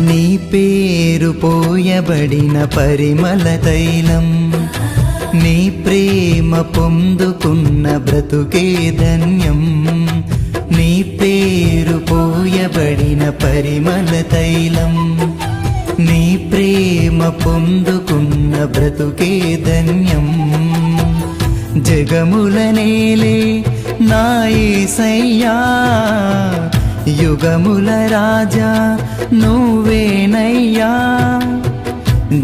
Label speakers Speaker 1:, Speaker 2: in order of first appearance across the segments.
Speaker 1: నీ పేరు పోయబడిన పరిమళ తైలం, నీ ప్రేమ పొందుకున్న బ్రతుకే ధన్యం. నీ పేరు పోయబడిన పరిమళ తైలం, నీ ప్రేమ పొందుకున్న బ్రతుకే ధన్యం. జగముల నేలే నా యేసయ్యా, యుగముల రాజా నువ్వేనయ్యా.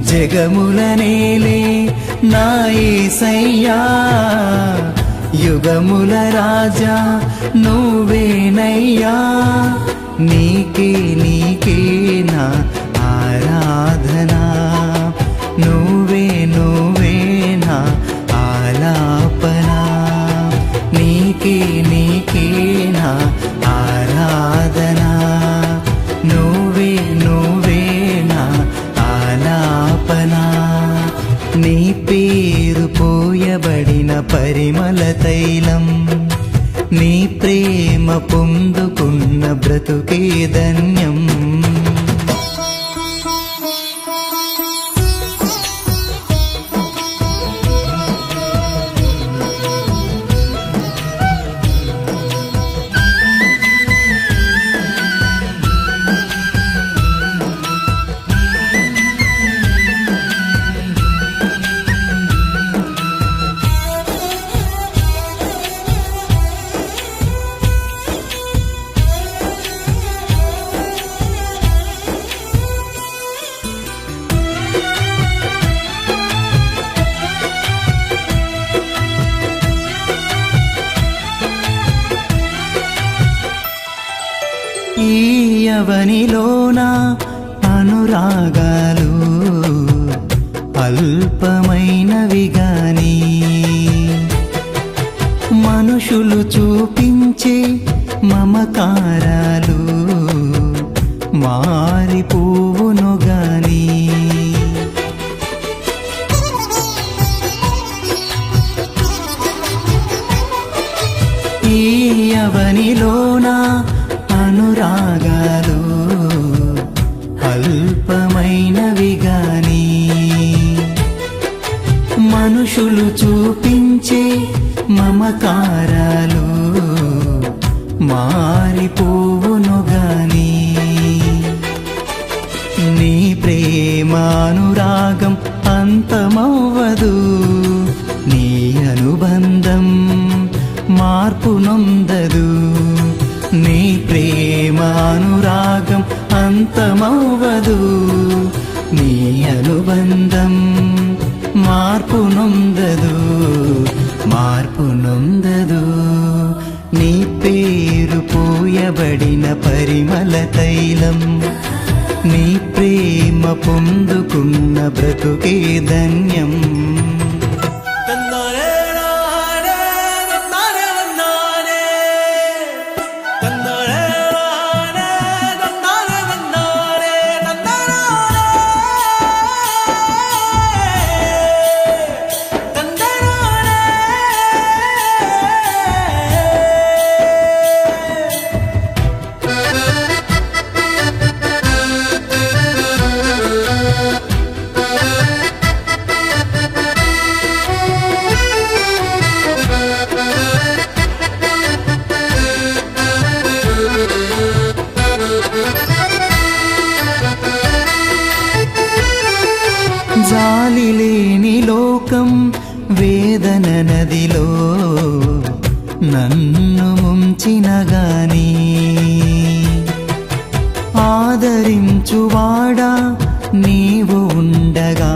Speaker 1: జగముల నేలే నా యేసయ్యా, యుగముల రాజా నువ్వేనయ్యా. నీకే నీకే నా ఆరాధనా, నువ్వే నువ్వే నా ఆలాపనా. నీకే నీకే నా ఆరాధనా, నువ్వే నువ్వే నా ఆలాపనా. నీ పేరు పోయబడిన పరిమళ తైలం, నీ ప్రేమ పొందుకున్న బ్రతుకే ధన్యం. ఈ యవనిలోన అనురాగాలు అల్పమైనవి గాని, మనుషులు చూపించే మమకారాలు మారిపోవును గాని. ఈ యవనిలోన అనురాగాలు అల్పమైనవి గాని, మనుషులు చూపించే మమకారాలు మారిపోవును గాని. నీ ప్రేమానురాగం అంతమవ్వదు, నీ అనుబంధం మార్పు నొందదు. నీ ప్రేమానురాగం అంతమవ్వదు, నీ అనుబంధం మార్పు నొందదు, మార్పు నొందదు. నీ పేరు పోయబడిన పరిమళ తైలం, నీ ప్రేమ పొందుకున్న బ్రతుకే ధన్యం. జాలి లేని లోకం వేదన నదిలో నన్ను ముంచిన గాని, ఆదరించువాడా నీవు ఉండగా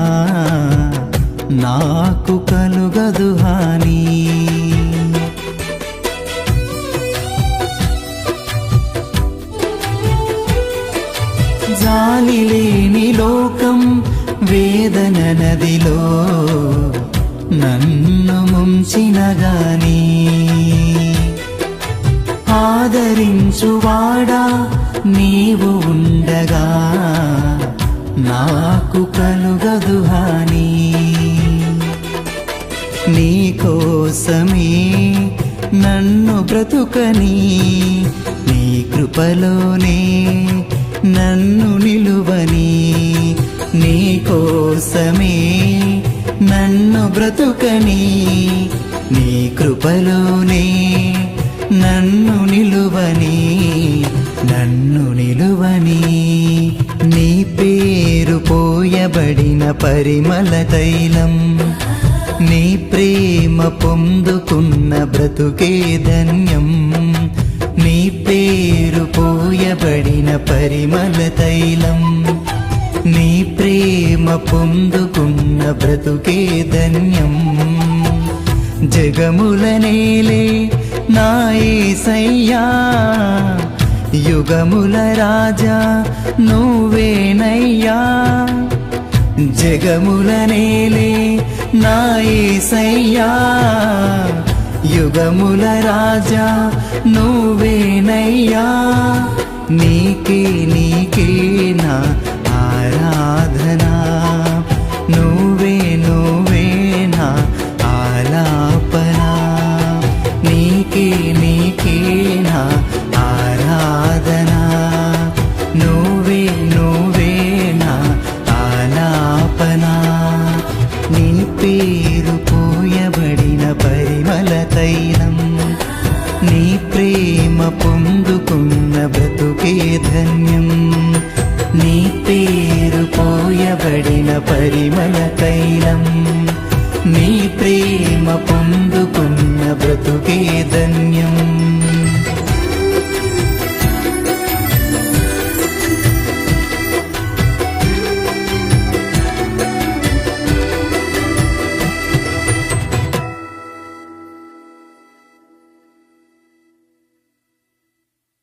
Speaker 1: నాకు కలుగదు హాని. జాలి లేని లోకం వేదన నదిలో నన్ను ముంచిన గాని, ఆదరించువాడా నీవు ఉండగా నాకు కలుగదు హాని. నీ కోసమే నన్ను బ్రతుకని, నీ కృపలోనే నన్ను నిలువని, నీ కోసమే నన్ను బ్రతుకని, నీ కృపలోనే నన్ను నిలువని, నన్ను నిలువని. నీ పేరు పోయబడిన పరిమళ తైలం, నీ ప్రేమ పొందుకున్న బ్రతుకే ధన్యం. నీ పేరు పోయబడిన పరిమళ తైలం, నీ ప్రేమ పొందుకున్న బ్రతుకే ధన్యం. జగముల నేలే నా యేసయ్యా, యుగముల రాజా నువ్వేనయ్యా. జగముల నేలే నా యేసయ్యా, యుగముల రాజా నువ్వేనయ్యా. నీకే నీకే నా ఆరాధనా, నువ్వే నువ్వే నా ఆలాపనా. నీకే నీకే నా ఆరాధనా, నువ్వే నువ్వే నా ఆలాపనా. నీ పేరు పోయబడిన పరిమళ తైలం, నీ ప్రేమ పొందుకున్న బ్రతుకే ధన్యం. నీ పేరు పోయబడిన పరిమళ తైలం, నీ ప్రేమ పొందుకున్న బ్రతుకే ధన్యం.